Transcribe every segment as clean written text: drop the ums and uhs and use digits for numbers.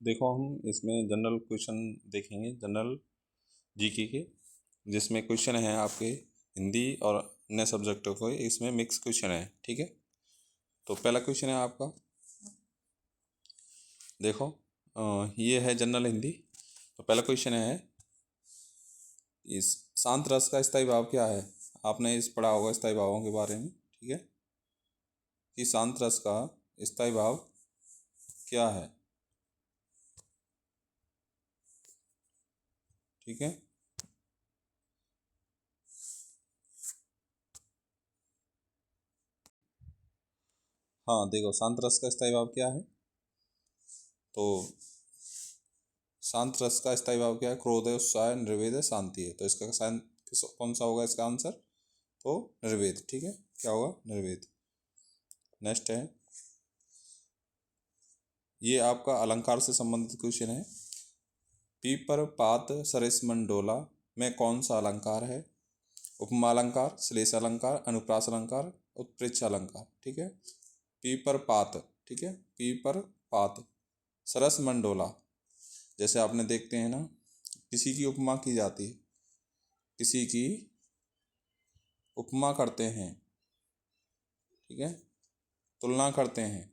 देखो हम इसमें जनरल क्वेश्चन देखेंगे, जनरल जीके के, जिसमें क्वेश्चन है आपके हिंदी और अन्य सब्जेक्टों को, इसमें मिक्स क्वेश्चन है। ठीक है, तो पहला क्वेश्चन है आपका, देखो ये है जनरल हिंदी। तो पहला क्वेश्चन है, इस शांत रस का स्थायी भाव क्या है। आपने इस पढ़ा होगा स्थायी भावों के बारे में। ठीक है, कि शांत रस का स्थायी भाव क्या है। ठीक है, हाँ देखो शांत रस का स्थायी भाव क्या है। तो शांत रस का स्थायी भाव क्या है, क्रोध है, उत्साह है, निर्वेद है, शांति है। तो इसका कौन सा होगा इसका आंसर, तो निर्वेद। ठीक है, क्या होगा, निर्वेद। नेक्स्ट है, ये आपका अलंकार से संबंधित क्वेश्चन है। पीपर पात सरिस मंडोला में कौन सा अलंकार है। उपमा अलंकार, श्लेष अलंकार, अनुप्रास अलंकार, उत्प्रेक्ष अलंकार। ठीक है, पीपर पात। ठीक है, पीपर पात सरस मंडोला, जैसे आपने देखते हैं ना, किसी की उपमा की जाती है, किसी की उपमा करते हैं। ठीक है, तुलना करते हैं,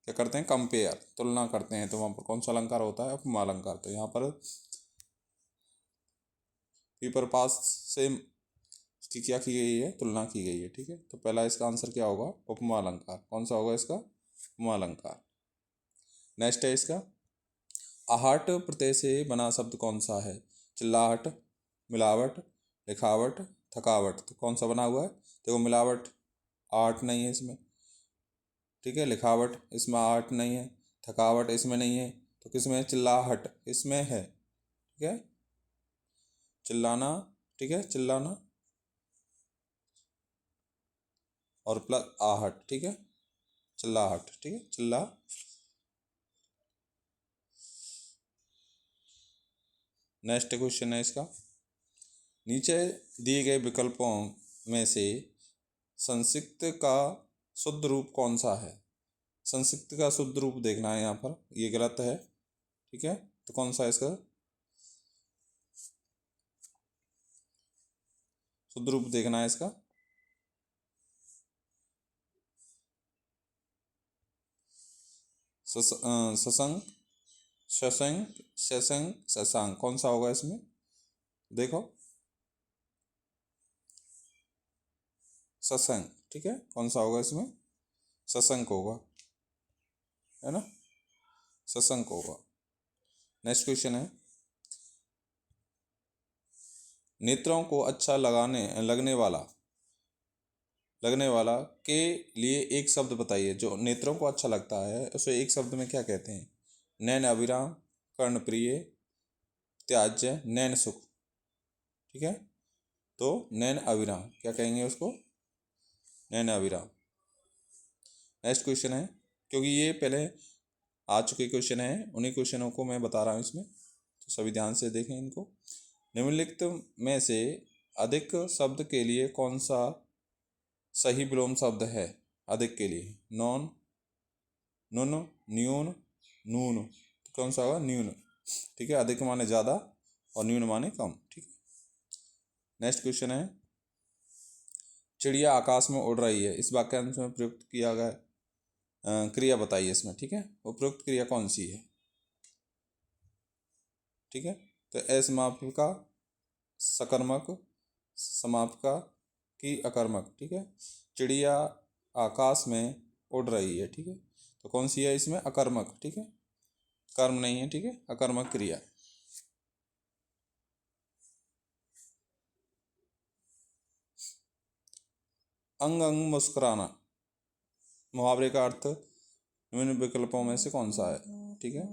क्या करते हैं, कंपेयर, तुलना करते हैं। तो वहाँ पर कौन सा अलंकार होता है, उपमा अलंकार। तो यहाँ पर पीपर पास से इसकी क्या की गई है, तुलना की गई है। ठीक है, तो पहला इसका आंसर क्या होगा, उपमा अलंकार। कौन सा होगा इसका, उपमा अलंकार। नेक्स्ट है इसका, आहट प्रत्यय से बना शब्द कौन सा है। चिल्लाहट, मिलावट, लिखावट, थकावट। तो कौन सा बना हुआ है, देखो मिलावट, आट नहीं है इसमें। ठीक है, लिखावट, इसमें आट नहीं है। थकावट इसमें नहीं है, तो किसमें है, चिल्लाहट इसमें है। ठीक है, चिल्लाना। ठीक है, चिल्लाना और प्लस आहट। ठीक है, चिल्लाहट। ठीक है, चिल्ला। नेक्स्ट क्वेश्चन है इसका, नीचे दिए गए विकल्पों में से संक्षिप्त का शुद्ध रूप कौन सा है। संक्षिप्त का शुद्ध रूप देखना है यहाँ पर, ये गलत है। ठीक है, तो कौन सा है इसका शुद्ध रूप देखना है इसका। सशंक, शशंक, शशंक, शशांक, कौन सा होगा इसमें, देखो शशंक। ठीक है, कौन सा होगा इसमें, शशंक होगा, है ना, शशंक होगा। नेक्स्ट क्वेश्चन है, नेत्रों को अच्छा लगने वाला के लिए एक शब्द बताइए। जो नेत्रों को अच्छा लगता है उसे एक शब्द में क्या कहते हैं। नैन अभिराम, कर्णप्रिय, त्याज्य, नैन सुख। ठीक है, तो नैन अभिराम क्या कहेंगे उसको, नैन अभिराम। नेक्स्ट क्वेश्चन है, क्योंकि ये पहले आ चुके क्वेश्चन हैं, उन्हीं क्वेश्चनों को मैं बता रहा हूँ इसमें, तो सभी ध्यान से देखें इनको। निम्नलिखित में से अधिक शब्द के लिए कौन सा सही विलोम शब्द है। अधिक के लिए नॉन, नुन, न्यून, नून। तो कौन सा होगा, न्यून। ठीक है, अधिक माने ज़्यादा और न्यून माने कम। ठीक है, नेक्स्ट क्वेश्चन है, चिड़िया आकाश में उड़ रही है, इस वाक्यांश में प्रयुक्त किया गया क्रिया बताइए इसमें। ठीक है, उपयुक्त क्रिया कौन सी है। ठीक है, तो असमापिका, सकर्मक, समापिका की अकर्मक। ठीक है, चिड़िया आकाश में उड़ रही है। ठीक है, तो कौन सी है इसमें, अकर्मक। ठीक है, कर्म नहीं है। ठीक है, अकर्मक क्रिया। अंग अंग मुस्कुराना, मुहावरे का अर्थ निम्न विकल्पों में से कौन सा है। ठीक है,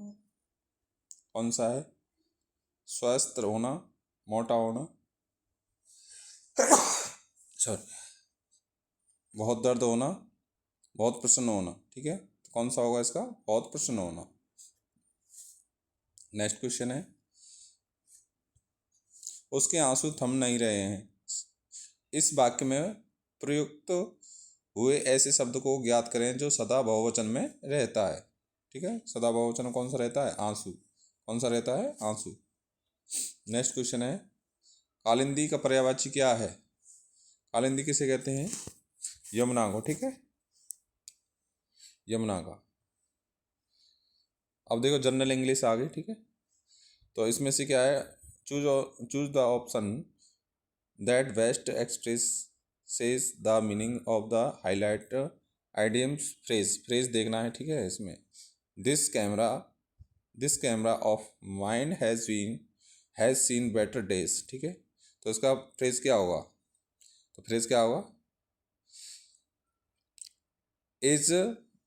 कौन सा है, स्वस्थ होना, मोटा होना, सॉरी, बहुत दर्द होना, बहुत प्रसन्न होना। ठीक है, तो कौन सा होगा इसका, बहुत प्रसन्न होना। नेक्स्ट क्वेश्चन है, उसके आंसू थम नहीं रहे हैं, इस वाक्य में प्रयुक्त हुए ऐसे शब्द को ज्ञात करें जो सदा बहुवचन में रहता है। ठीक है। सदा बहुवचन में कौन सा रहता है? आंसू। कौन सा रहता है? आंसू। नेक्स्ट क्वेश्चन है, कालिंदी का पर्यायवाची क्या है? कालिंदी किसे कहते हैं? यमुना को, ठीक है, यमुना का। अब देखो जनरल इंग्लिश आ गई, ठीक है। तो इसमें से क्या है? Choose the option that best express says the meaning of the highlight idioms phrase. Phrase देखना है, ठीक है। इसमें this camera this camera off mind has seen better days, ठीक है। तो इसका फ्रेज क्या होगा? तो फ्रेज क्या होगा? Is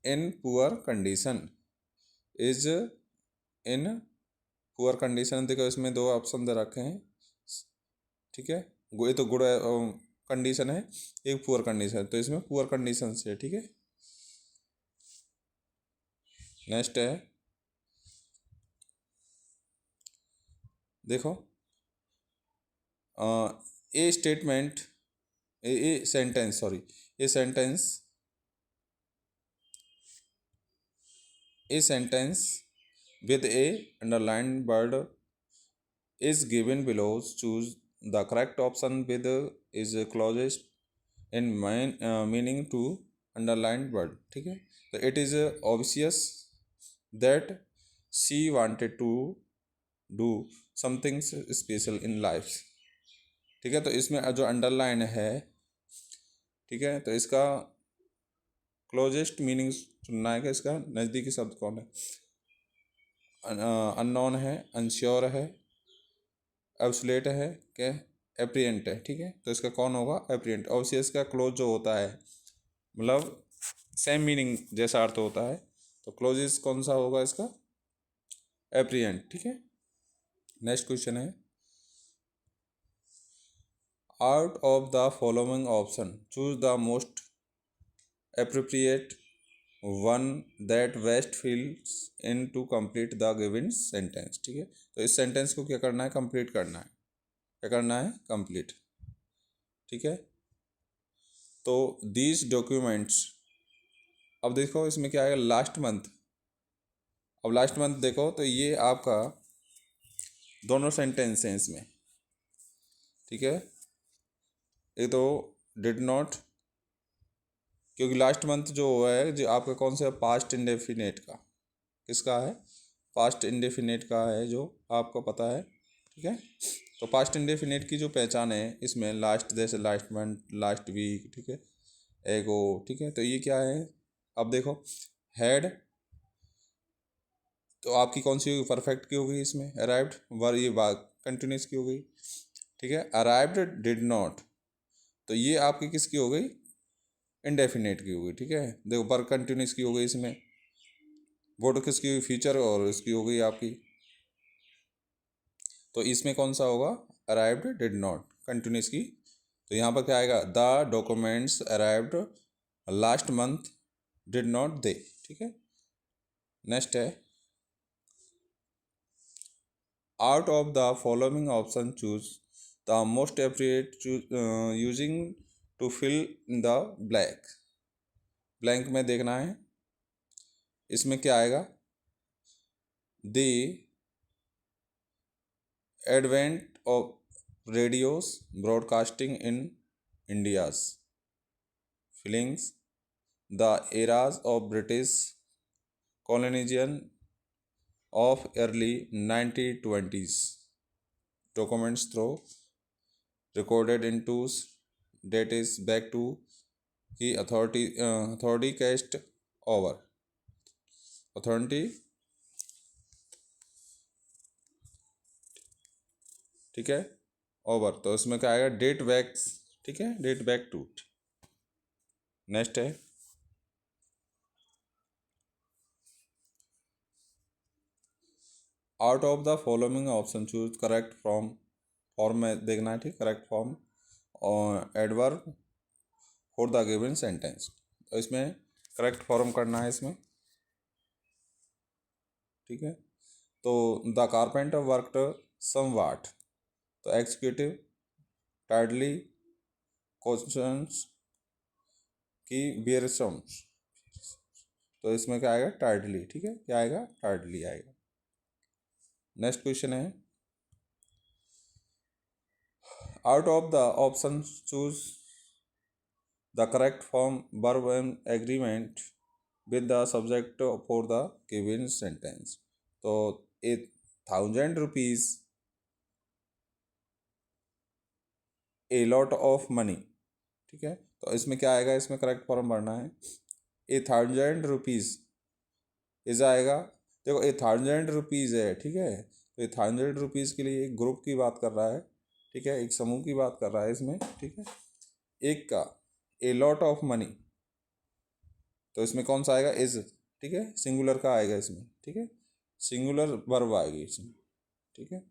in poor condition. Is in poor condition. देखो इसमें दो ऑप्शन दे रखे हैं, ठीक है। ये तो गुड कंडीशन है, एक पुअर कंडीशन, तो इसमें पुअर कंडीशन से, ठीक है। नेक्स्ट है, देखो ए statement a sentence sorry a sentence with a underlined word is given below. Choose the correct option with is closest in meaning to underlined word, ठीक है। तो it is obvious that she wanted to do something special in life, ठीक है। तो इसमें जो underline है, ठीक है, तो इसका क्लोजेस्ट मीनिंग चुनना है कि इसका नज़दीकी शब्द कौन है? अननोन है, अनश्योर है, एब्सोल्यूट है, क्या एप्रिएंट है, ठीक है। तो इसका कौन होगा? एप्रिएंट। ऑब्वियसली इसका क्लोज जो होता है, मतलब सेम मीनिंग जैसा अर्थ होता है, तो क्लोजेस कौन सा होगा इसका? एप्रिएंट, ठीक है। नेक्स्ट क्वेश्चन है, out of the following option choose the most appropriate one that best fills in to complete the given sentence, ठीक है। तो इस सेंटेंस को क्या करना है? कंप्लीट करना है। क्या करना है? कंप्लीट, ठीक है। तो दीज डॉक्यूमेंट्स, अब देखो इसमें क्या आएगा? Last month. अब लास्ट मंथ देखो तो ये आपका दोनों सेंटेंस हैं इसमें, ठीक है। ये तो डिड नॉट, क्योंकि लास्ट मंथ जो हुआ है जो आपका कौन सा? पास्ट इंडेफिनेट का। किसका है? पास्ट इंडेफिनेट का है, जो आपको पता है, ठीक है। तो पास्ट इंडेफिनेट की जो पहचान है इसमें लास्ट, जैसे लास्ट मंथ, लास्ट वीक, ठीक है, एगो, ठीक है। तो ये क्या है? अब देखो हैड, तो आपकी कौन सी होगी? परफेक्ट की होगी इसमें। अराइव्ड वर, ये बात कंटिन्यूस की हो गई, ठीक है। अराइव्ड डिड नॉट, तो ये आपकी किसकी हो गई? इंडेफिनेट की हो गई, ठीक है। देखो पर कंटिन्यूस की हो गई इसमें। वो तो किसकी हुई? फ्यूचर, और इसकी हो गई आपकी। तो इसमें कौन सा होगा? अराइव्ड डिड नॉट, कंटिन्यूस की। तो यहाँ पर क्या आएगा? The documents arrived last month did not they, ठीक है। नेक्स्ट है, out of the following option choose the most appropriate using to fill in the black. Blank में देखना है, इसमें क्या आएगा? The advent of radios broadcasting in India's feelings the eras of British colonization of early 1920s documents through recorded into that is back to की authority cast over authority, ठीक है, over. तो इसमें क्या आएगा? डेट बैक, ठीक है, date back to. Next है, out of the following option choose correct from. Form में देखना है, ठीक, करेक्ट फॉर्म और adverb for the given sentence. तो इसमें करेक्ट फॉर्म करना है इसमें, ठीक है। तो द कारपेंटर वर्कड सम वाट, तो एग्जीक्यूटिव टाइडली क्वेश्चंस की बेयरसम्स, तो इसमें क्या आएगा, टार्डली। ठीक है, क्या आएगा, टार्डली आएगा। नेक्स्ट क्वेश्चन है, out of the option choose the correct form verb and agreement with the subject for the given sentence. तो 1,000 rupees a lot of money. ठीक है, तो इसमें क्या आएगा, इसमें करेक्ट फॉर्म भरना है। 1,000 रुपीज इज आएगा, देखो 1,000 रुपीज है। ठीक है, तो 1,000 रुपीज के लिए एक ग्रुप की बात कर रहा है। ठीक है, एक समूह की बात कर रहा है इसमें। ठीक है, एक का ए लॉट ऑफ मनी, तो इसमें कौन सा आएगा, इज। ठीक है, सिंगुलर का आएगा इसमें। ठीक है, सिंगुलर वर्ब आएगी इसमें। ठीक है,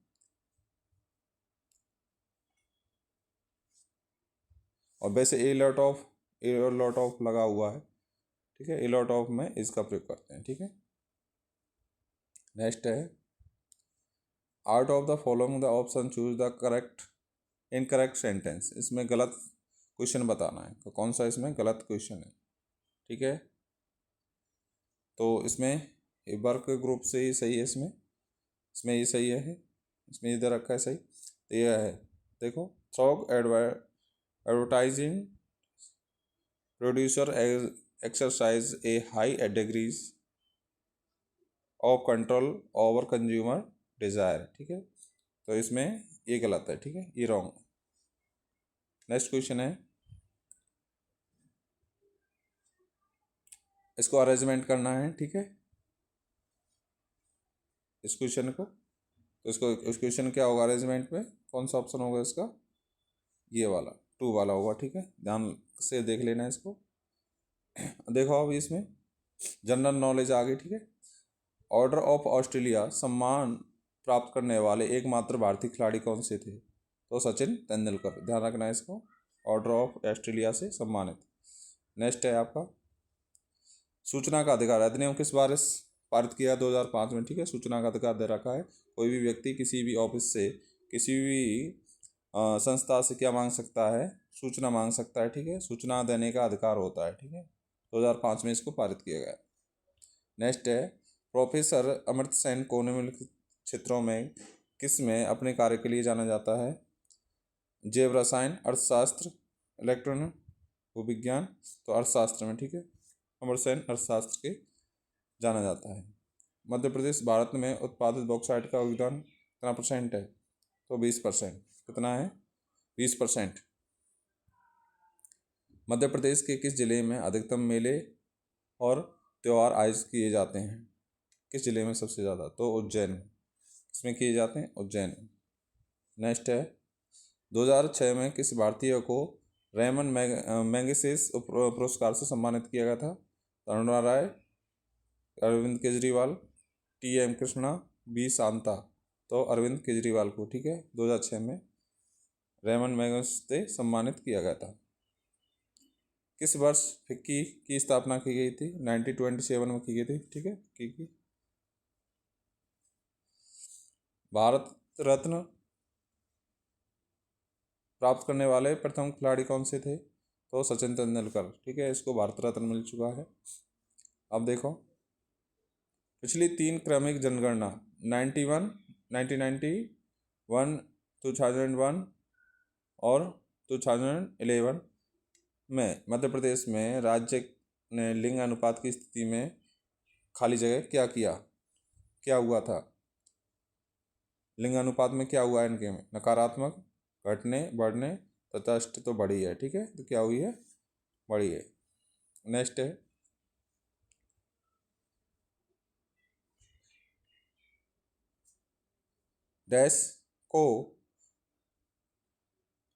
और वैसे ए लॉट ऑफ लगा हुआ है। ठीक है, ए लॉट ऑफ में इसका प्रयोग करते हैं। ठीक है, नेक्स्ट है, out of the following the option choose the correct incorrect sentence. इसमें गलत क्वेश्चन बताना है, तो कौन सा इसमें गलत क्वेश्चन है। ठीक है, तो इसमें वर्क ग्रुप से ही सही है। इसमें ये सही है, इसमें इधर रखा है सही, तो ये है। देखो, through advertising producer exercise a high degrees of control over consumer desire. ठीक है, तो इसमें ये गलत है। ठीक है, ये रॉन्ग। नेक्स्ट क्वेश्चन है, इसको अरेंजमेंट करना है। ठीक है, इस क्वेश्चन को, तो इसको इस क्वेश्चन क्या होगा अरेंजमेंट में, कौन सा ऑप्शन होगा इसका, ये वाला 2 वाला होगा। ठीक है, ध्यान से देख लेना इसको। देखो अब इसमें जनरल नॉलेज आ गई। ठीक है, ऑर्डर ऑफ ऑस्ट्रेलिया सम्मान प्राप्त करने वाले एकमात्र भारतीय खिलाड़ी कौन से थे, तो सचिन तेंदुलकर। ध्यान रखना है इसको, ऑर्डर ऑफ ऑस्ट्रेलिया से सम्मानित। नेक्स्ट है आपका, सूचना का अधिकार अधिनियम किस वर्ष पारित किया, 2005 में। ठीक है, सूचना का अधिकार दे रखा है, कोई भी व्यक्ति किसी भी ऑफिस से, किसी भी संस्था से क्या मांग सकता है, सूचना मांग सकता है। ठीक है, सूचना देने का अधिकार होता है। ठीक है, 2005 में इसको पारित किया गया। नेक्स्ट है, प्रोफेसर अमर्त्य सेन को निम्नलिखित क्षेत्रों में किस में अपने कार्य के लिए जाना जाता है, जैव रसायन, अर्थशास्त्र, इलेक्ट्रॉन भूविज्ञान, तो अर्थशास्त्र में। ठीक है, अमर्त्य सेन अर्थशास्त्र के जाना जाता है। मध्य प्रदेश भारत में उत्पादित बॉक्साइट का योगदान कितना परसेंट है, तो 20%। कितना है, 20%। मध्य प्रदेश के किस जिले में अधिकतम मेले और त्यौहार आयोजित किए जाते हैं, किस जिले में सबसे ज़्यादा, तो उज्जैन में। इसमें किए जाते हैं, उज्जैन में। नेक्स्ट है, 2006 में किस भारतीय को रेमन मैगसेसे पुरस्कार से सम्मानित किया गया था, अरुणा राय, अरविंद केजरीवाल, TM कृष्णा, बी शांता, तो अरविंद केजरीवाल को। ठीक है, 2006 में रेमन मैगसेसे सम्मानित किया गया था। किस वर्ष फिक्की की स्थापना की गई थी, 1927 में की गई थी। ठीक है, की भारत रत्न प्राप्त करने वाले प्रथम खिलाड़ी कौन से थे, तो सचिन तेंदुलकर। ठीक है, इसको भारत रत्न मिल चुका है। अब देखो, पिछली 3 क्रमिक जनगणना 1991, 2001 और 2011 में मध्य प्रदेश में राज्य ने लिंग अनुपात की स्थिति में खाली जगह क्या किया, क्या हुआ था, लिंग अनुपात में क्या हुआ है इनके में, नकारात्मक, घटने, बढ़ने, तटस्थ, तो बढ़ी है। ठीक है, तो क्या हुई है, बढ़ी है। नेक्स्ट है, डैश को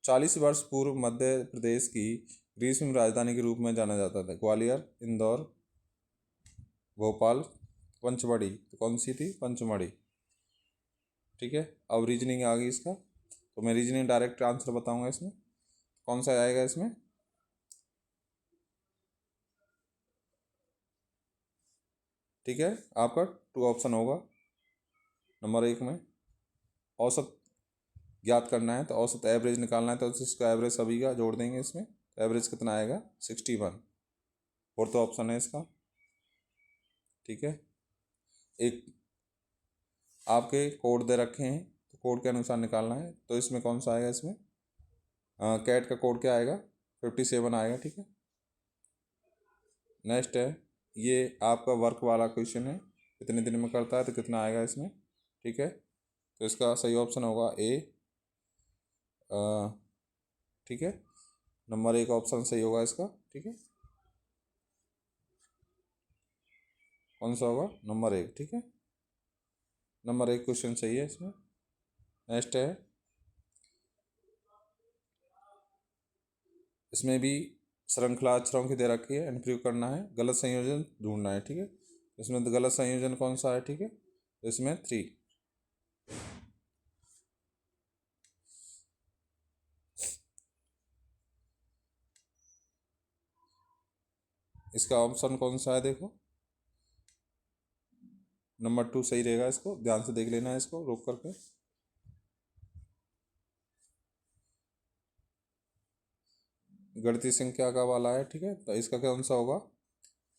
40 वर्ष पूर्व मध्य प्रदेश की ग्रीष्म राजधानी के रूप में जाना जाता था, ग्वालियर, इंदौर, भोपाल, पंचमढ़ी, तो कौन सी थी, पंचमढ़ी। ठीक है, अब रीजनिंग आ गई इसका, तो मैं रीजनिंग डायरेक्ट आंसर बताऊंगा इसमें, कौन सा आएगा इसमें, ठीक है, आपका 2 ऑप्शन होगा। नंबर 1 में औसत ज्ञात करना है, तो औसत एवरेज निकालना है, तो इसका एवरेज सभी का जोड़ देंगे इसमें, एवरेज कितना आएगा, 61। 4th ऑप्शन है इसका। ठीक है। एक आपके कोड दे रखे हैं, तो कोड के अनुसार निकालना है। तो इसमें कौन सा आएगा, इसमें कैट का कोड क्या आएगा, 57 आएगा, ठीक है। नेक्स्ट है, ये आपका वर्क वाला क्वेश्चन है, कितने दिन में करता है तो कितना आएगा इसमें, ठीक है। तो इसका सही ऑप्शन होगा ए, ठीक है। नंबर 1 ऑप्शन सही होगा इसका, ठीक है। कौन सा होगा, नंबर 1, ठीक है। नंबर 1 क्वेश्चन सही है इसमें। नेक्स्ट है, इसमें भी श्रृंखला अक्षरों की दे रखी है, इनप्रूव करना है, गलत संयोजन ढूंढना है, ठीक है। इसमें तो गलत संयोजन कौन सा है, ठीक है। तो इसमें 3, इसका ऑप्शन कौन सा है, देखो नंबर 2 सही रहेगा। इसको ध्यान से देख लेना है, इसको रोक करके। गणितीय संख्या का वाला है, ठीक है। तो इसका कौन सा होगा,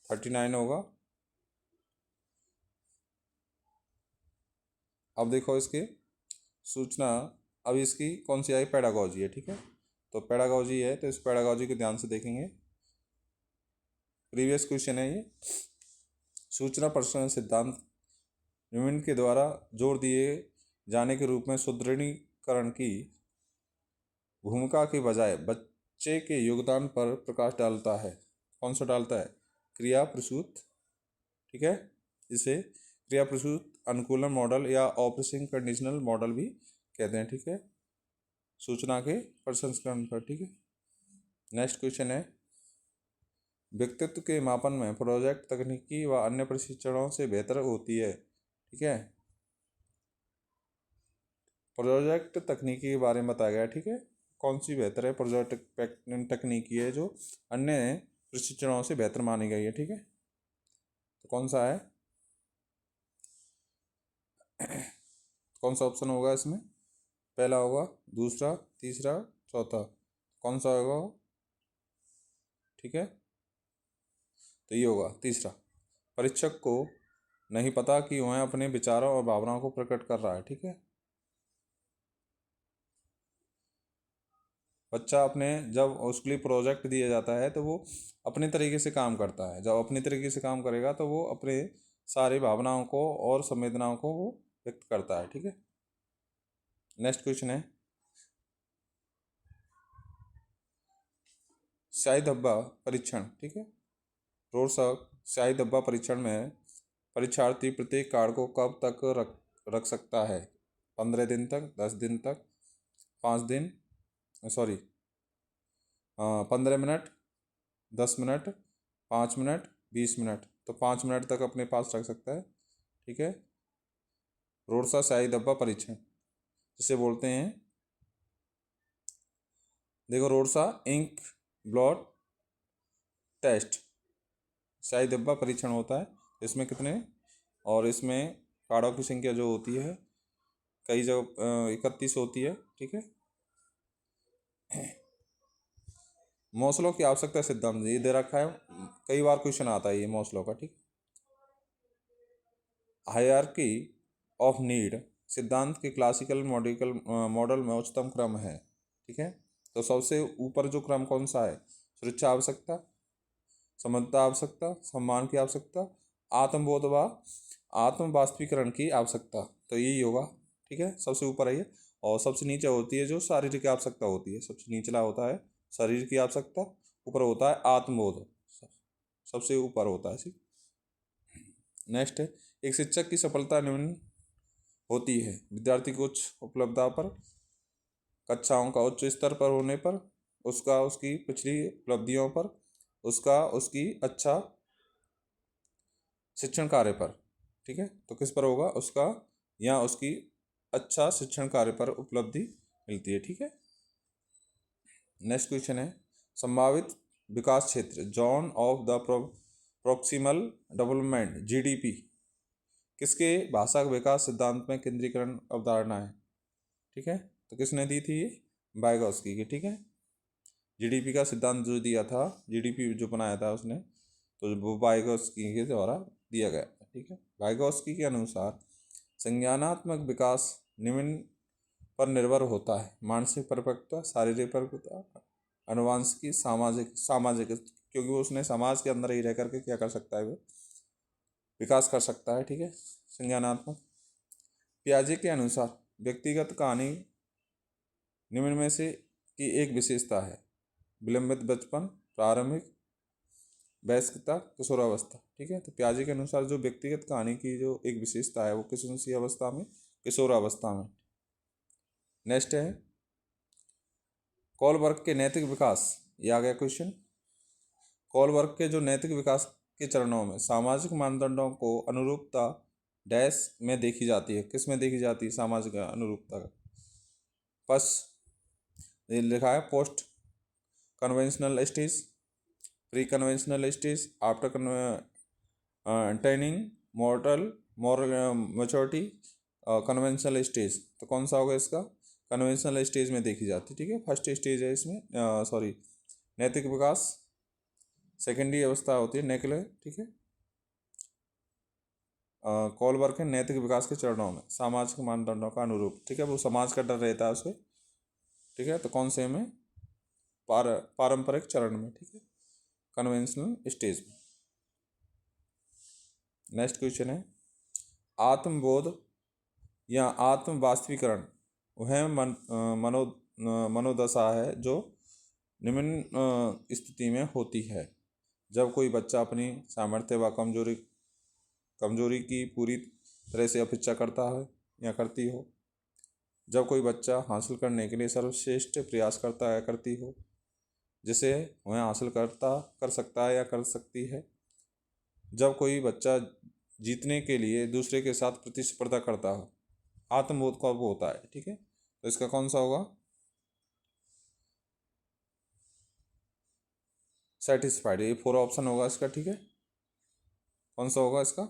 39 होगा। अब देखो इसकी सूचना, अब इसकी कौन सी आई, पेडागॉजी है, ठीक है। तो पेडागॉजी है, तो इस पेडागॉजी को ध्यान से देखेंगे। प्रीवियस क्वेश्चन है ये, सूचना प्रसारण सिद्धांत न्यूटन के द्वारा जोर दिए जाने के रूप में सुदृढ़ीकरण की भूमिका के बजाय बच्चे के योगदान पर प्रकाश डालता है। कौन सा डालता है, क्रिया प्रसूत, ठीक है। इसे क्रिया प्रसूत अनुकूलन मॉडल या ऑपरेशन कंडीशनल मॉडल भी कहते हैं, ठीक है, सूचना के प्रसंस्करण पर, ठीक है। नेक्स्ट क्वेश्चन है, व्यक्तित्व के मापन में प्रोजेक्ट तकनीकी व अन्य प्रशिक्षणों से बेहतर होती है, ठीक है। प्रोजेक्ट तकनीकी के बारे में बताया गया, ठीक है। कौन सी बेहतर है, प्रोजेक्ट तकनीकी है जो अन्य प्रशिक्षणों से बेहतर मानी गई है, ठीक है। तो कौन सा है, कौन सा ऑप्शन होगा इसमें, पहला होगा, दूसरा, तीसरा, चौथा, कौन सा होगा, ठीक है। तो ये होगा तीसरा। परीक्षक को नहीं पता कि वह अपने विचारों और भावनाओं को प्रकट कर रहा है, ठीक है। बच्चा अपने, जब उसके लिए प्रोजेक्ट दिया जाता है तो वो अपने तरीके से काम करता है। जब अपने तरीके से काम करेगा तो वो अपने सारी भावनाओं को और संवेदनाओं को वो व्यक्त करता है, ठीक है। नेक्स्ट क्वेश्चन है, स्याही धब्बा परीक्षण, ठीक है। रोर्सक स्याही धब्बा परीक्षण में परीक्षार्थी प्रत्येक कार्ड को कब तक रख सकता है, 15 दिन तक, 10 दिन तक, 5 दिन, sorry 15 minute, 10 minute, 5 minute, 20 minute. तो 5 मिनट तक अपने पास रख सकता है, ठीक है। रोडसा स्याही धब्बा परीक्षण जिसे बोलते हैं, देखो रोडसा इंक ब्लॉट टेस्ट स्याही धब्बा परीक्षण होता है। इसमें कितने, और इसमें कार्डों की संख्या जो होती है कई जगह 31 होती है, ठीक है। मौसलों की आवश्यकता सिद्धांत ये दे रखा है, कई बार क्वेश्चन आता है ये मौसलों का, ठीक। हायरार्की ऑफ नीड सिद्धांत के क्लासिकल मॉडल में उच्चतम क्रम है, ठीक है। तो सबसे ऊपर जो क्रम कौन सा है, सुरक्षा आवश्यकता, समता आवश्यकता, सम्मान की आवश्यकता, आत्मबोध व आत्म वास्तविकरण की आवश्यकता। तो यही होगा, ठीक है, सबसे ऊपर है ये। और सबसे नीचे होती है जो शारीरिक आवश्यकता होती है, सबसे निचला होता है शरीर की आवश्यकता, ऊपर होता है आत्मबोध, सबसे ऊपर होता है। नेक्स्ट है, एक शिक्षक की सफलता निम्न होती है, विद्यार्थी को उच्च उपलब्धता पर, कक्षाओं का उच्च स्तर पर होने पर, उसका उसकी पिछली उपलब्धियों पर, उसका उसकी अच्छा शिक्षण कार्य पर, ठीक है। तो किस पर होगा, उसका या उसकी अच्छा शिक्षण कार्य पर उपलब्धि मिलती है, ठीक है। नेक्स्ट क्वेश्चन है, संभावित विकास क्षेत्र zone of the proximal development GDP किसके भाषा विकास सिद्धांत में केंद्रीकरण अवधारणा है, ठीक है। तो किसने दी थी ये, वाइगॉस्की की, ठीक है। जीडीपी का सिद्धांत जो दिया था, जीडीपी जो बनाया था उसने, तो वो वाइगॉस्की के द्वारा दिया गया, ठीक है। वाइगोत्स्की के अनुसार संज्ञानात्मक विकास निम्न पर निर्भर होता है: मानसिक परिपक्वता, शारीरिक परिपक्वता, अनुवांशिकी, सामाजिक सामाजिक क्योंकि वो उसने समाज के अंदर ही रह करके क्या कर सकता है, वो विकास कर सकता है, ठीक है, संज्ञानात्मक। पियाजे के अनुसार व्यक्तिगत कहानी निम्न में से की एक विशेषता है: विलंबित बचपन, प्रारंभिक वयस्कता, किशोरावस्था, ठीक है। तो पियाजे के अनुसार जो व्यक्तिगत कहानी की जो एक विशेषता है वो किस सी अवस्था में, किशोरावस्था में। नेक्स्ट है कोलबर्ग के नैतिक विकास, ये आ गया क्वेश्चन। कोलबर्ग के जो नैतिक विकास के चरणों में सामाजिक मानदंडों को अनुरूपता डैश में देखी जाती है, किस में देखी जाती है सामाजिक अनुरूपता का? फर्स्ट ये लिखा है post conventional stage, pre conventional stage, after attaining moral maturity, conventional stage. तो कौन सा होगा इसका? कन्वेंशनल स्टेज में देखी जाती है, ठीक है। फर्स्ट स्टेज है इसमें, सॉरी, नैतिक विकास। सेकेंडरी अवस्था होती है नेकले, ठीक है। कोलबर्ग के नैतिक विकास के चरणों में सामाजिक मानदंडों का अनुरूप, ठीक है, वो समाज का डर रहता है उसे, ठीक है। तो कौन से में? पारंपरिक चरण में, ठीक है, कन्वेंशनल स्टेज में। नेक्स्ट क्वेश्चन है आत्मबोध या आत्म वास्तवीकरण वह मनोदशा है जो निम्न स्थिति में होती है: जब कोई बच्चा अपनी सामर्थ्य व कमजोरी की पूरी तरह से अपेक्षा करता है या करती हो, जब कोई बच्चा हासिल करने के लिए सर्वश्रेष्ठ प्रयास करता है करती हो जिसे वह हासिल कर सकता है या कर सकती है, जब कोई बच्चा जीतने के लिए दूसरे के साथ प्रतिस्पर्धा करता हो, आत्मबोध कब होता है, ठीक है। तो इसका कौन सा होगा? सेटिस्फाइड, ये 4 ऑप्शन होगा इसका, ठीक है। कौन सा होगा इसका?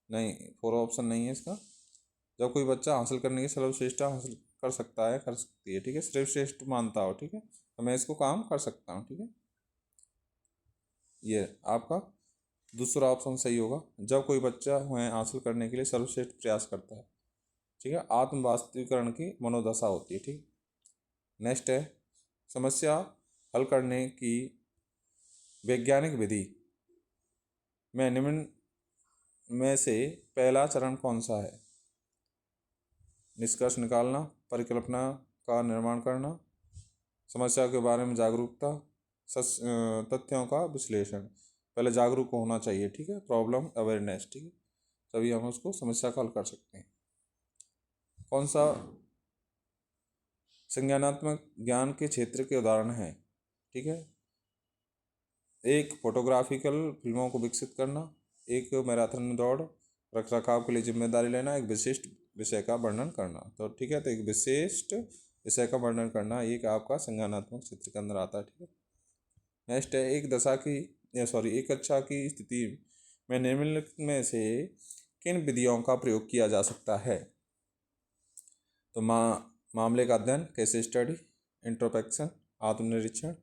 नहीं, 4 ऑप्शन नहीं है इसका। जब कोई बच्चा हासिल करने की सर्वश्रेष्ठ हासिल कर सकता है कर सकती है, ठीक है, सर्वश्रेष्ठ मानता हो, ठीक है, तो मैं इसको काम कर सकता हूँ, ठीक है। ये आपका दूसरा ऑप्शन सही होगा, जब कोई बच्चा वह हासिल करने के लिए सर्वश्रेष्ठ प्रयास करता है, ठीक है, आत्म वास्तवीकरण की मनोदशा होती है, ठीक। नेक्स्ट है समस्या हल करने की वैज्ञानिक विधि में निम्न में से पहला चरण कौन सा है? निष्कर्ष निकालना, परिकल्पना का निर्माण करना, समस्या के बारे में जागरूकता, तथ्यों का विश्लेषण। पहले जागरूक होना चाहिए, ठीक है, प्रॉब्लम अवेयरनेस, ठीक है, तभी हम उसको समस्या का हल कर सकते हैं। कौन सा संज्ञानात्मक ज्ञान के क्षेत्र के उदाहरण हैं, ठीक है? एक, फोटोग्राफिकल फिल्मों को विकसित करना, एक मैराथन दौड़, रख रखाव के लिए जिम्मेदारी लेना, एक विशिष्ट विषय का वर्णन करना। तो ठीक है, तो एक विशिष्ट विषय का वर्णन करना एक आपका संज्ञानात्मक क्षेत्र के अंदर आता है, ठीक है। नेक्स्ट है एक कक्षा की स्थिति में निम्नलिखित में से किन विधियों का प्रयोग किया जा सकता है? तो मामले का अध्ययन, केस स्टडी, इंट्रोस्पेक्शन, आत्मनिरीक्षण,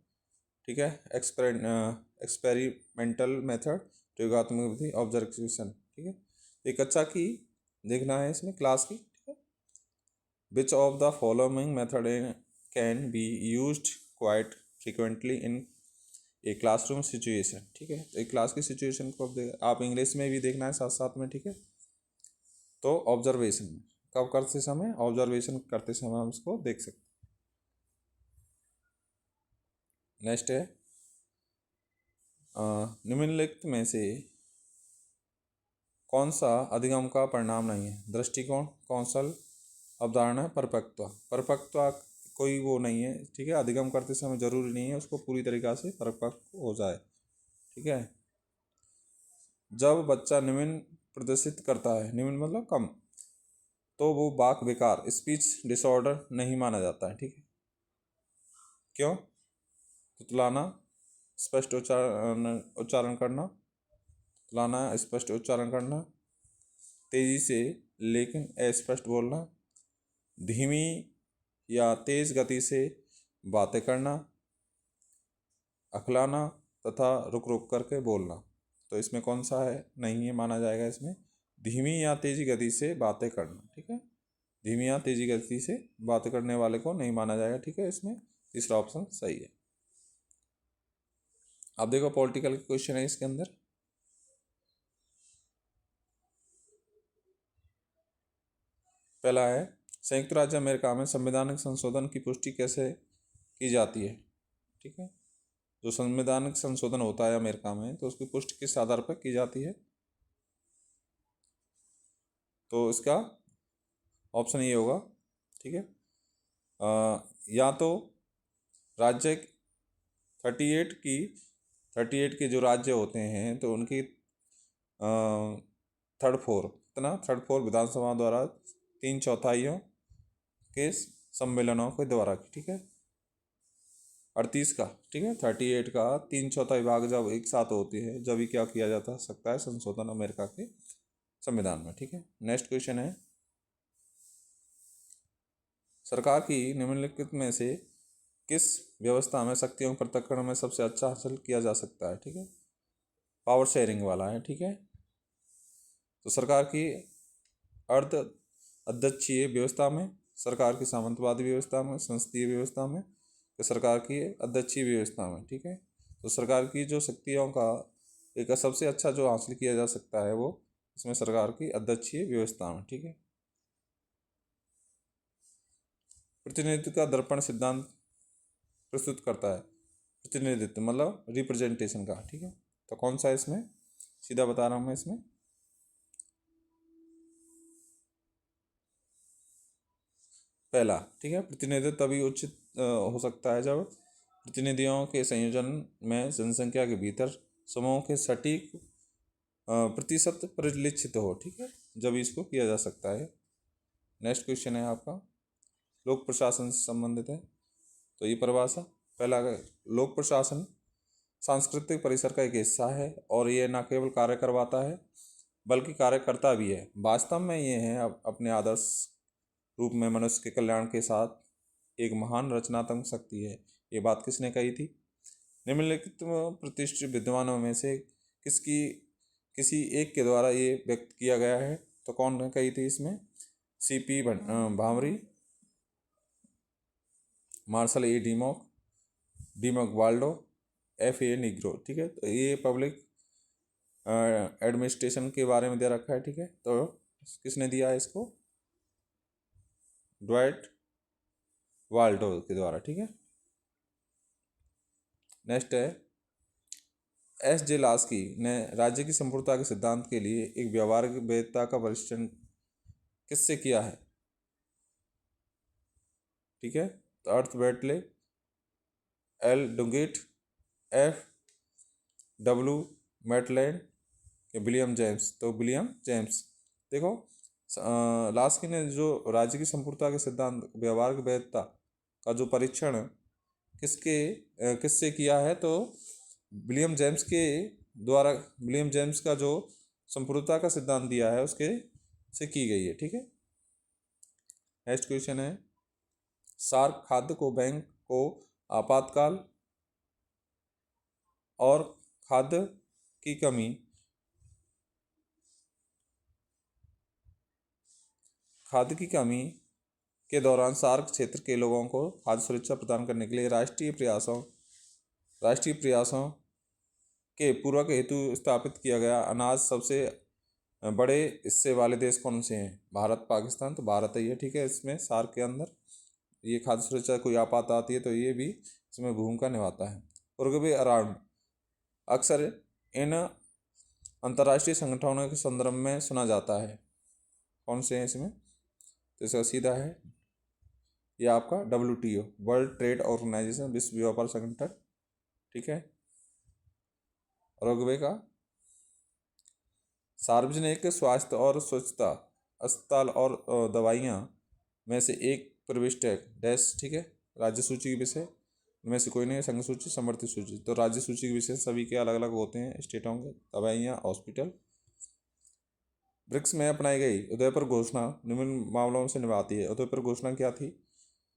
ठीक है, एक्सपेरिमेंटल मेथड, प्रयोगात्मक विधि, ऑब्जर्वेशन, ठीक है। एक कक्षा की देखना है इसमें क्लास की, ठीक है। Which of the following method can be used quite frequently in a classroom situation, ठीक है। तो एक क्लास की सिचुएशन को आप इंग्लिश में भी देखना है साथ साथ में, ठीक है। तो ऑब्जर्वेशन कब करते समय, ऑब्जर्वेशन करते समय हम उसको देख सकते हैं। नेक्स्ट है निम्नलिखित में से कौन सा अधिगम का परिणाम नहीं है? दृष्टिकोण, कौशल, अवधारणा, परिपक्वता। परिपक्वता कोई वो नहीं है, ठीक है, अधिगम करते समय जरूरी नहीं है उसको पूरी तरीक़ा से परिपक्व हो जाए, ठीक है। जब बच्चा निम्न प्रदर्शित करता है, निम्न मतलब कम, तो वो वाक विकार, स्पीच डिसऑर्डर नहीं माना जाता है, ठीक है। क्यों? तुतलाना, स्पष्ट उच्चारण करना, तुतलाना, स्पष्ट उच्चारण करना, तेजी से लेकिन अस्पष्ट बोलना, धीमी या तेज गति से बातें करना, अखलाना तथा रुक रुक करके बोलना, तो इसमें कौन सा है, नहीं है माना जाएगा इसमें। धीमी या तेजी गति से बातें करना, ठीक है, धीमी या तेजी गति से बातें करने वाले को नहीं माना जाएगा, ठीक है, इसमें तीसरा ऑप्शन सही है। अब देखो पॉलिटिकल क्वेश्चन है इसके अंदर। पहला है, संयुक्त राज्य अमेरिका में संवैधानिक संशोधन की पुष्टि कैसे की जाती है, ठीक है, जो संवैधानिक संशोधन होता है अमेरिका में तो उसकी पुष्टि किस आधार पर की जाती है, तो इसका ऑप्शन ये होगा, ठीक है, या तो राज्य 38 के जो राज्य होते हैं तो उनकी थर्ड फोर विधानसभा द्वारा 3/4 के सम्मेलनों के द्वारा, ठीक है, 38 का, ठीक है, 38 का 3/4 भाग जब एक साथ होती है जब ही क्या किया जाता सकता है, संशोधन अमेरिका के संविधान में, ठीक है। नेक्स्ट क्वेश्चन है, सरकार की निम्नलिखित में से किस व्यवस्था में शक्तियों के पृथक्करण में सबसे अच्छा हासिल किया जा सकता है, ठीक है, पावर शेयरिंग वाला है, ठीक है। तो सरकार की अर्ध अध्यक्षीय व्यवस्था में, सरकार की सामंतवादी व्यवस्था में, संसदीय व्यवस्था में, तो सरकार की अध्यक्षीय व्यवस्था में, ठीक है। तो सरकार की जो शक्तियों का एक सबसे अच्छा जो हासिल किया जा सकता है वो इसमें सरकार की अध्यक्षीय व्यवस्था में, ठीक है। प्रतिनिधित्व का दर्पण सिद्धांत प्रस्तुत करता है, प्रतिनिधित्व मतलब रिप्रेजेंटेशन का, ठीक है, तो कौन सा है इसमें, सीधा बता रहा हूँ मैं इसमें, पहला, ठीक है, प्रतिनिधित्व तभी उचित हो सकता है जब प्रतिनिधियों के संयोजन में जनसंख्या के भीतर समूहों के सटीक प्रतिशत परिलक्षित हो, ठीक है, जब इसको किया जा सकता है। नेक्स्ट क्वेश्चन है आपका, लोक प्रशासन से संबंधित है, तो ये परिभाषा, पहला, लोक प्रशासन सांस्कृतिक परिसर का एक हिस्सा है और ये न केवल कार्य करवाता है बल्कि कार्य करता भी है। वास्तव में ये है अपने आदर्श रूप में मनुष्य के कल्याण के साथ एक महान रचनात्मक शक्ति है। ये बात किसने कही थी, निम्नलिखित प्रतिष्ठित विद्वानों में से किसी एक के द्वारा ये व्यक्त किया गया है, तो कौन ने कही थी इसमें, CP Bhambhri, Marshall E Dimock Waldo, FA Nigro, ठीक है। तो ये पब्लिक एडमिनिस्ट्रेशन के बारे में दे रखा है, ठीक है, तो किसने दिया है इसको, ड्वाइट वाल्डो के द्वारा, ठीक है। नेक्स्ट है, SJ लास्की ने राज्य की संपूर्णता के सिद्धांत के लिए एक व्यवहारिक वैधता का परीक्षण किससे किया है, ठीक है, तो अर्थ Beetle, L डुंगेट, FW Maitland, William James, तो विलियम जेम्स। देखो लास्की ने जो राज्य की संपूर्णता के सिद्धांत व्यवहारिक वैधता का जो परीक्षण किससे किया है, तो विलियम जेम्स के द्वारा, विलियम जेम्स का जो संपूर्णता का सिद्धांत दिया है उसके से की गई है, ठीक है। नेक्स्ट क्वेश्चन है, सार्क खाद्य को बैंक को आपातकाल और खाद्य की कमी के दौरान सार्क क्षेत्र के लोगों को खाद्य सुरक्षा प्रदान करने के लिए राष्ट्रीय प्रयासों के पूर्वक हेतु स्थापित किया गया अनाज सबसे बड़े हिस्से वाले देश कौन से हैं, भारत, पाकिस्तान, तो भारत है ये, ठीक है। इसमें सार्क के अंदर ये खाद्य सुरक्षा कोई आपात आती है तो ये भी इसमें भूमिका निभाता है। उरुग्वे अराउंड अक्सर इन अंतर्राष्ट्रीय संगठनों के संदर्भ में सुना जाता है, कौन से हैं इसमें, तो इसका सीधा है ये आपका WTO, वर्ल्ड ट्रेड ऑर्गेनाइजेशन, विश्व व्यापार संगठन, ठीक है। उरुग्वे का सार्वजनिक स्वास्थ्य और स्वच्छता, अस्पताल और दवाइयाँ में से एक प्रविष्ट है डैश, ठीक है, राज्य सूची के विषय में से कोई नहीं है, संघ सूची, समर्थित सूची, तो राज्य सूची के विषय सभी के अलग अलग होते हैं, स्टेटों के, दवाइयाँ, हॉस्पिटल। ब्रिक्स में अपनाई गई उदयपुर घोषणा निम्न मामलों से निभाती है, उदयपुर घोषणा क्या थी,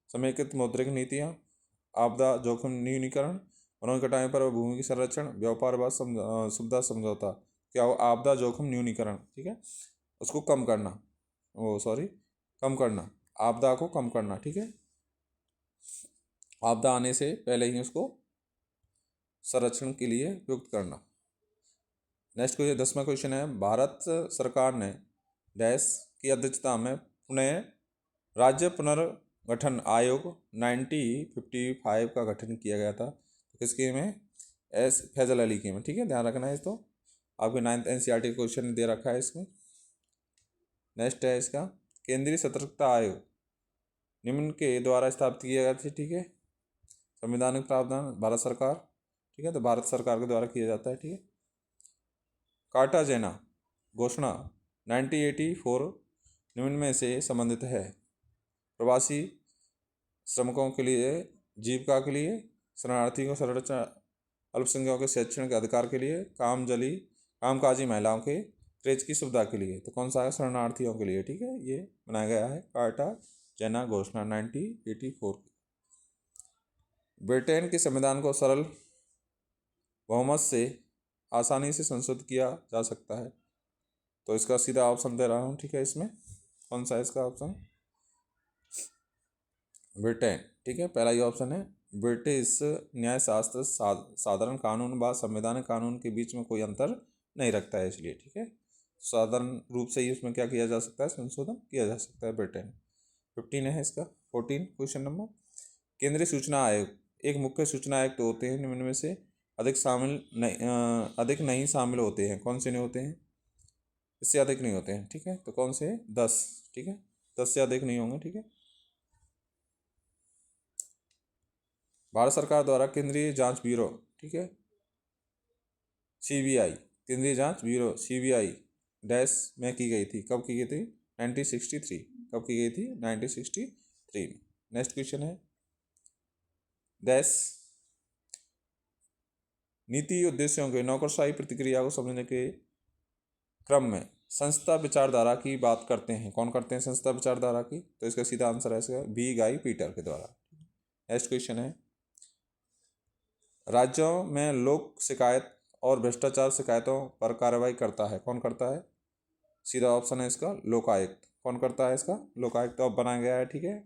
समेकित मौद्रिक नीतियाँ, आपदा जोखिम न्यूनीकरण, वनों की कटाई पर भूमि की संरक्षण, व्यापार व सुविधा समझौता, क्या हो, आपदा जोखिम न्यूनीकरण, ठीक है, उसको कम करना, कम करना, आपदा को कम करना, ठीक है, आपदा आने से पहले ही उसको संरक्षण के लिए उपयुक्त करना। नेक्स्ट क्वेश्चन 10वां क्वेश्चन है, भारत सरकार ने डैश की अध्यक्षता में पुनः राज्य पुनर्गठन आयोग 1955 का गठन किया गया था। तो किसके में? एस फैजल अली के में, ठीक है, ध्यान रखना है। तो आपके 9th NCERT क्वेश्चन दे रखा है इसमें। नेक्स्ट है इसका, केंद्रीय सतर्कता आयोग निम्न के द्वारा स्थापित किया गया था, ठीक है, संवैधानिक प्रावधान भारत सरकार, ठीक है, तो भारत सरकार के द्वारा किया जाता है, ठीक है। कार्टाजेना घोषणा 1984 निम्न में से संबंधित है, प्रवासी श्रमिकों के लिए, जीविका के लिए, शरणार्थियों को संरक्षण, अल्पसंख्यकों के शैक्षणिक अधिकार के लिए, कामकाजी महिलाओं के क्रेज की सुविधा के लिए। तो कौन सा है? शरणार्थियों के लिए, ठीक है, ये बनाया गया है कार्टाजेना घोषणा 1984। ब्रिटेन के संविधान को सरल बहुमत से आसानी से संशोधित किया जा सकता है। तो इसका सीधा ऑप्शन दे रहा हूँ, ठीक है, इसमें कौन सा है इसका ऑप्शन? ब्रिटेन, ठीक है, पहला ही ऑप्शन है। ब्रिटिश न्यायशास्त्र साधारण कानून व संवैधानिक कानून के बीच में कोई अंतर नहीं रखता है, इसलिए, ठीक है, साधारण रूप से ही उसमें क्या किया जा सकता है? संशोधन किया जा सकता है। ब्रिटेन 15 है इसका। 14 क्वेश्चन नंबर, केंद्रीय सूचना आयोग एक मुख्य सूचना आयुक्त होते हैं, निम्न में से अधिक नहीं शामिल होते हैं, कौन से नहीं होते हैं? इससे अधिक नहीं होते हैं, ठीक है, तो कौन से? 10, ठीक है, 10 से अधिक नहीं होंगे, ठीक है। भारत सरकार द्वारा केंद्रीय जांच ब्यूरो, ठीक है, CBI, केंद्रीय जांच ब्यूरो CBI डैश में की गई थी, कब की गई थी? 1963, कब की गई थी? 1963 में। नेक्स्ट क्वेश्चन है, डैश नीति उद्देश्यों के नौकरशाही प्रतिक्रिया को समझने के क्रम में संस्था विचारधारा की बात करते हैं, कौन करते हैं संस्था विचारधारा की? तो इसका सीधा आंसर है इसका बी गाई पीटर के द्वारा। नेक्स्ट क्वेश्चन है, राज्यों में लोक शिकायत और भ्रष्टाचार शिकायतों पर कार्रवाई करता है, कौन करता है? सीधा ऑप्शन है इसका लोकायुक्त, कौन करता है इसका? लोकायुक्त तो अब बनाया गया है, ठीक है,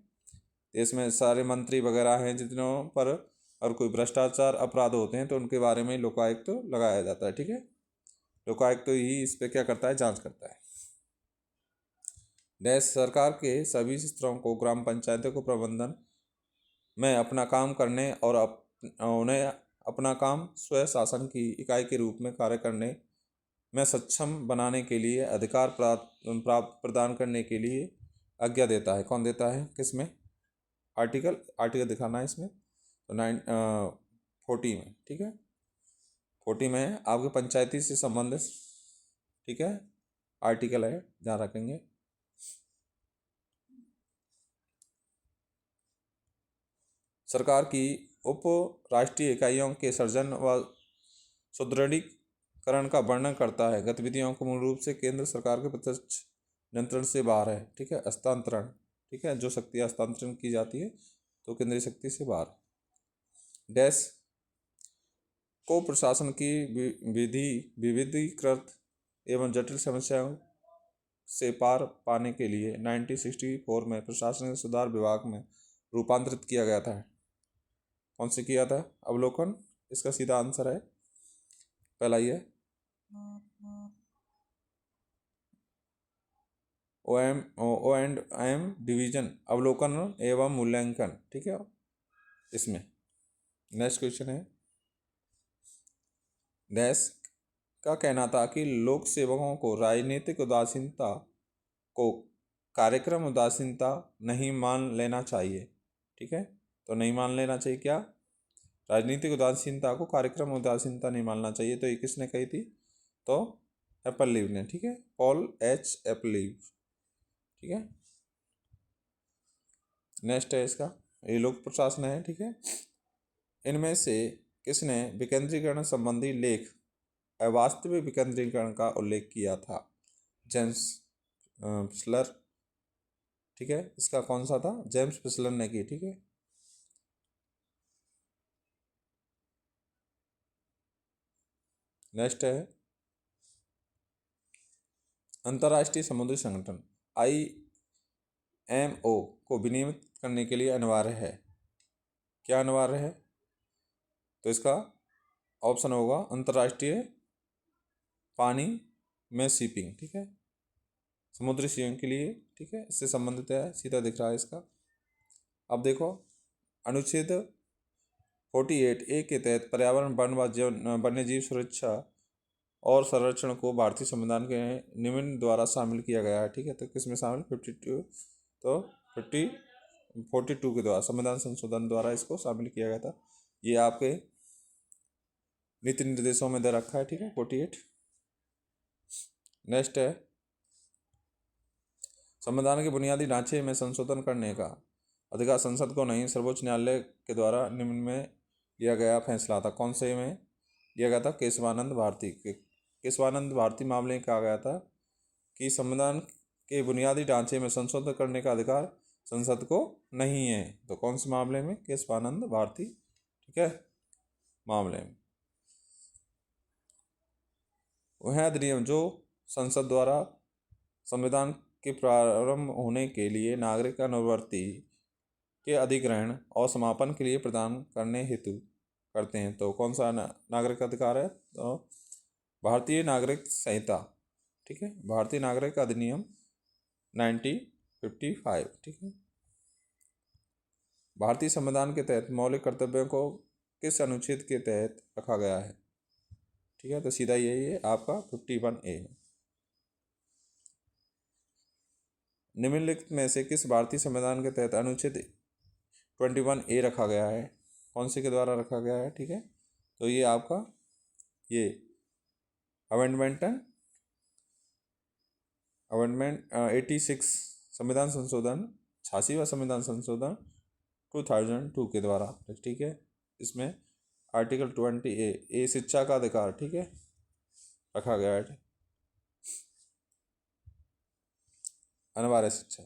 इसमें सारे मंत्री वगैरह हैं जितनों पर और कोई भ्रष्टाचार अपराध होते हैं तो उनके बारे में लोकायुक्त लगाया जाता है, ठीक है, लोकायुक्त ही इस पर क्या करता है? जांच करता है। देश सरकार के सभी स्तरों को ग्राम पंचायतों को प्रबंधन में अपना काम करने और उन्हें अपना काम स्वयं शासन की इकाई के रूप में कार्य करने में सक्षम बनाने के लिए अधिकार प्रदान करने के लिए आज्ञा देता है, कौन देता है? किसमें? आर्टिकल दिखाना है इसमें, तो 40 में, ठीक है, 40 में आपके पंचायती से संबंधित, ठीक है, आर्टिकल है, ध्यान रखेंगे। सरकार की उप राष्ट्रीय इकाइयों के सर्जन व सुदृढ़ीकरण का वर्णन करता है, गतिविधियों को मूल रूप से केंद्र सरकार के प्रत्यक्ष नियंत्रण से बाहर है, ठीक है, हस्तांतरण, ठीक है, जो शक्ति हस्तांतरण की जाती है तो केंद्रीय शक्ति से बाहर। डैश को प्रशासन की विविधीकृत एवं जटिल समस्याओं से पार पाने के लिए 1964 में प्रशासनिक सुधार विभाग में रूपांतरित किया गया था, कौन से किया था? अवलोकन, इसका सीधा आंसर है पहला ही है O&M डिवीजन, अवलोकन एवं मूल्यांकन, ठीक है, इसमें। नेक्स्ट क्वेश्चन है, देश का कहना था कि लोक सेवकों को राजनीतिक उदासीनता को कार्यक्रम उदासीनता नहीं मान लेना चाहिए, ठीक है, तो नहीं मान लेना चाहिए क्या? राजनीतिक उदासीनता को कार्यक्रम उदासीनता नहीं मानना चाहिए। तो ये किसने कही थी? तो एप्पलीव ने, ठीक है, पॉल H. एप्पलीव, ठीक है। नेक्स्ट है इसका, ये लोक प्रशासन है, ठीक है, इनमें से किसने विकेंद्रीकरण संबंधी लेख अवास्तविक विकेंद्रीकरण का उल्लेख किया था? जेम्स फिशलर, ठीक है, इसका कौन सा था? जेम्स फिशलर ने की, ठीक है। नेक्स्ट है अंतर्राष्ट्रीय समुद्री संगठन IMO को विनियमित करने के लिए अनिवार्य है। क्या अनिवार्य है? तो इसका ऑप्शन होगा अंतर्राष्ट्रीय पानी में शिपिंग। ठीक है, समुद्री शिपिंग के लिए। ठीक है, इससे संबंधित है, सीधा दिख रहा है इसका। अब देखो अनुच्छेद 48A के तहत पर्यावरण वन व वन्यजीव सुरक्षा और संरक्षण को भारतीय संविधान के निम्न द्वारा शामिल किया गया है। ठीक है, तो किसमें शामिल? 52, तो 42 के द्वारा संविधान संशोधन द्वारा इसको शामिल किया गया था। ये आपके नीति निर्देशों में दे रखा है। ठीक है, 48। नेक्स्ट है संविधान के बुनियादी ढांचे में संशोधन करने का अधिकार संसद को नहीं, सर्वोच्च न्यायालय के द्वारा निम्न में लिया गया फैसला था। कौन से में लिया गया था? केशवानंद भारती के केशवानंद भारती मामले में कहा गया था कि संविधान के बुनियादी ढांचे में संशोधन करने का अधिकार संसद को नहीं है। तो कौन से मामले में? केशवानंद भारती, ठीक है, मामले में। वह अधिनियम जो संसद द्वारा संविधान के प्रारंभ होने के लिए नागरिक अनुवर्ती के अधिग्रहण और समापन के लिए प्रदान करने हेतु करते हैं। तो कौन सा नागरिक अधिकार है? तो भारतीय नागरिक संहिता। ठीक है, भारतीय नागरिक अधिनियम 1955। ठीक है, भारतीय संविधान के तहत मौलिक कर्तव्यों को किस अनुच्छेद के तहत रखा गया है? ठीक है, तो सीधा यही है आपका 51A है। निम्नलिखित में से किस भारतीय संविधान के तहत अनुच्छेद 21A रखा गया है? कौन से के द्वारा रखा गया है? ठीक है, तो ये आपका ये अमेंडमेंट 86 संविधान संशोधन 86वां संविधान संशोधन 2002 के द्वारा। ठीक है, इसमें आर्टिकल 20A शिक्षा का अधिकार, ठीक है, रखा गया है। अनिवार्य शिक्षा।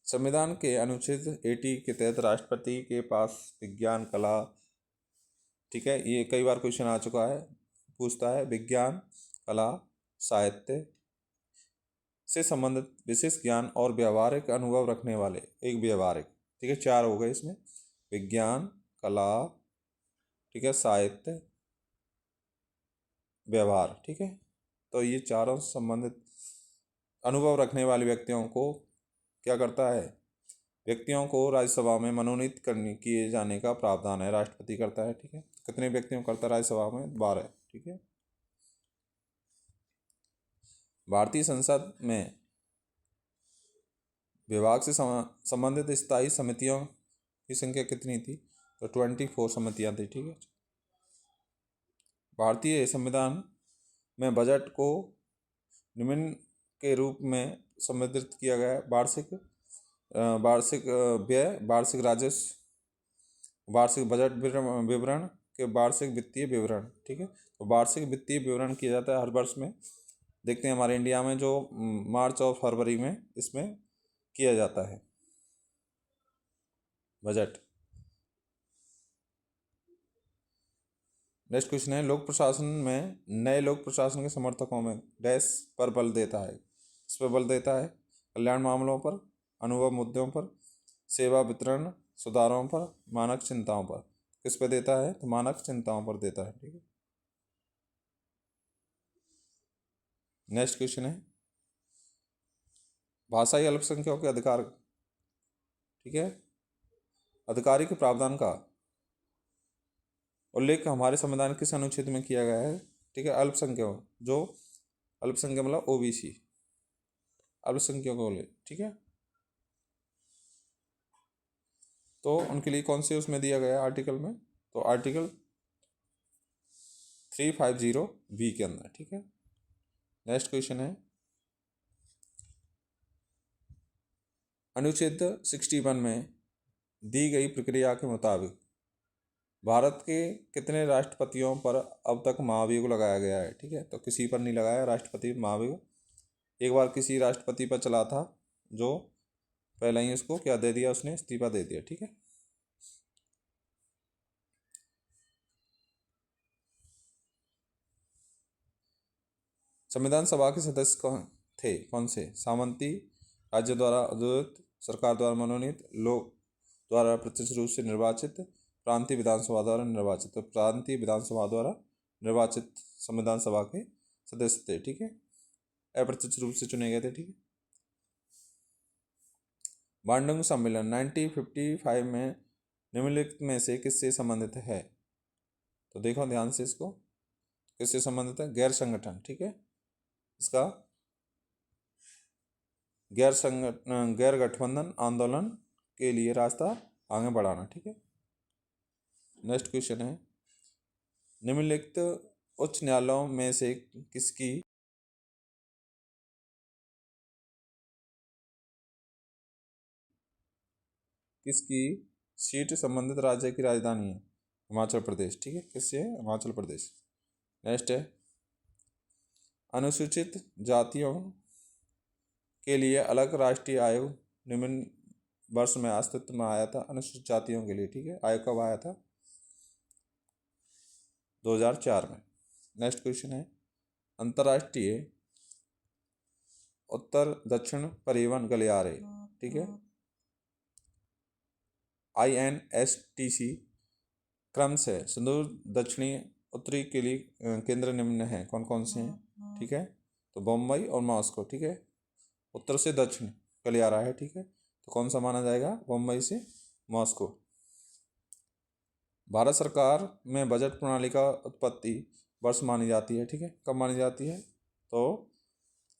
संविधान के अनुच्छेद 80 के तहत राष्ट्रपति के पास विज्ञान, कला, ठीक है, ये कई बार क्वेश्चन आ चुका है, पूछता है विज्ञान, कला, साहित्य से संबंधित विशेष ज्ञान और व्यवहारिक अनुभव रखने वाले एक व्यवहारिक, ठीक है, 4 हो गए इसमें, विज्ञान, कला, ठीक है, साहित्य, व्यवहार। ठीक है, तो ये चारों संबंधित अनुभव रखने वाले व्यक्तियों को क्या करता है? व्यक्तियों को राज्यसभा में मनोनीत करने किए जाने का प्रावधान है, राष्ट्रपति करता है। ठीक है, कितने व्यक्तियों को करता है राज्यसभा में? 12। ठीक है, भारतीय संसद में विभाग से संबंधित स्थायी समितियों की संख्या कितनी थी? तो 24 समितियां थी। ठीक है, भारतीय संविधान में बजट को निम्न के रूप में संबोधित किया गया है: वार्षिक व्यय, वार्षिक राजस्व, वार्षिक बजट विवरण के वार्षिक वित्तीय विवरण। ठीक है, तो वार्षिक वित्तीय विवरण किया जाता है हर वर्ष में। देखते हैं हमारे इंडिया में जो मार्च और फरवरी में इसमें किया जाता है बजट। नेक्स्ट क्वेश्चन है लोक प्रशासन में नए लोक प्रशासन के समर्थकों में डैश पर बल देता है? इस पर बल देता है कल्याण मामलों पर, अनुभव मुद्दों पर, सेवा वितरण सुधारों पर, मानक चिंताओं पर। किस पे देता है? तो मानक चिंताओं पर देता है। ठीक है, नेक्स्ट क्वेश्चन है भाषाई अल्पसंख्यकों के अधिकार, ठीक है, अधिकारी के प्रावधान का उल्लेख हमारे संविधान किस अनुच्छेद में किया गया है? ठीक है, अल्पसंख्यक, जो अल्पसंख्यक मतलब OBC, अल्पसंख्यकों को ले। ठीक है, तो उनके लिए कौन से उसमें दिया गया है आर्टिकल में? तो आर्टिकल 350B के अंदर। ठीक है, नेक्स्ट क्वेश्चन है अनुच्छेद 61 में दी गई प्रक्रिया के मुताबिक भारत के कितने राष्ट्रपतियों पर अब तक महाभियोग लगाया गया है? ठीक है, तो किसी पर नहीं लगाया राष्ट्रपति महाभियोग। एक बार किसी राष्ट्रपति पर चला था, जो पहले ही उसको क्या दे दिया, उसने इस्तीफा दे दिया। ठीक है, संविधान सभा के सदस्य कौन थे? कौन से? सामंती, राज्य द्वारा अद्वित, सरकार द्वारा मनोनीत, लोक द्वारा प्रत्यक्ष रूप से निर्वाचित, प्रांतीय विधानसभा द्वारा निर्वाचित। तो प्रांतीय विधानसभा द्वारा निर्वाचित संविधान सभा के सदस्य थे, ठीक है, अप्रत्यक्ष रूप से चुने गए थे, ठीक है। बांडुंग सम्मेलन 1955 में निम्नलिखित में से किससे संबंधित है? तो देखो ध्यान से इसको, किससे संबंधित है? गैर संगठन, ठीक है, इसका गैर गठबंधन आंदोलन के लिए रास्ता आगे बढ़ाना, ठीक है। नेक्स्ट क्वेश्चन है, निम्नलिखित उच्च न्यायालयों में से किसकी सीट संबंधित राज्य की राजधानी है? हिमाचल प्रदेश, ठीक है, किससे है? हिमाचल प्रदेश। नेक्स्ट है, अनुसूचित जातियों के लिए अलग राष्ट्रीय आयोग निम्न वर्ष में अस्तित्व में आया था? अनुसूचित जातियों के लिए, ठीक है, आयोग कब आया था? 2004 में। नेक्स्ट क्वेश्चन है, अंतर्राष्ट्रीय उत्तर दक्षिण परिवहन गलियारे, ठीक है, INSTC क्रम से सुदूर दक्षिणी उत्तरी के लिए केंद्र निम्न हैं, कौन कौन से हैं? ठीक है, तो बम्बई और मॉस्को, ठीक है, उत्तर से दक्षिण गलियारा है, ठीक है, तो कौन सा माना जाएगा? बम्बई से मॉस्को। भारत सरकार में बजट प्रणाली का उत्पत्ति वर्ष मानी जाती है, ठीक है, कब मानी जाती है? तो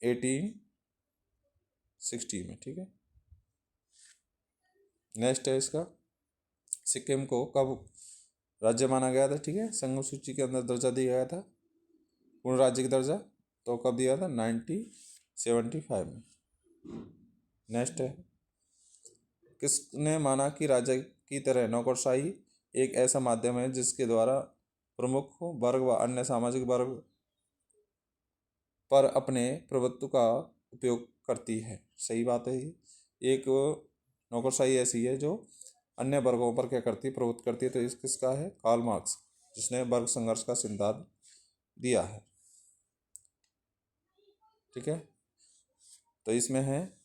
1860 में, ठीक है। नेक्स्ट है इसका, सिक्किम को कब राज्य माना गया था? ठीक है, संगम सूची के अंदर दर्जा दिया गया था, पूर्ण राज्य का दर्जा, तो कब दिया था? 1975 में। नेक्स्ट है, किसने माना कि राज्य की तरह नौकरशाही एक ऐसा माध्यम है जिसके द्वारा प्रमुख वर्ग व अन्य सामाजिक वर्ग पर अपने प्रभुत्व का उपयोग करती है? सही बात है, ये एक नौकरशाही ऐसी है जो अन्य वर्गों पर क्या करती है? प्रभुत्व करती है। तो इस किसका है? कार्ल मार्क्स, जिसने वर्ग संघर्ष का सिद्धांत दिया है, ठीक है। तो इसमें है,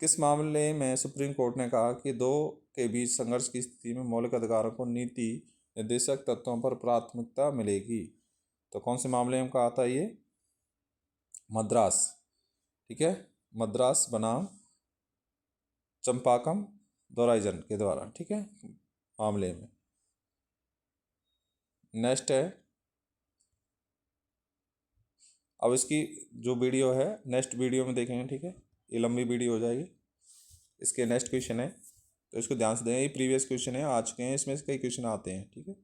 किस मामले में सुप्रीम कोर्ट ने कहा कि दो के बीच संघर्ष की स्थिति में मौलिक अधिकारों को नीति निर्देशक तत्वों पर प्राथमिकता मिलेगी? तो कौन से मामले में कहा था ये? मद्रास, ठीक है, मद्रास बनाम चंपाकम दोराइजन के द्वारा, ठीक है, मामले में। नेक्स्ट है, अब इसकी जो वीडियो है नेक्स्ट वीडियो में देखेंगे, ठीक है, ये लंबी वीडियो हो जाएगी। इसके नेक्स्ट क्वेश्चन है, तो इसको ध्यान से दें, ये प्रीवियस क्वेश्चन है, आ चुके हैं, इसमें से कई क्वेश्चन आते हैं, ठीक है।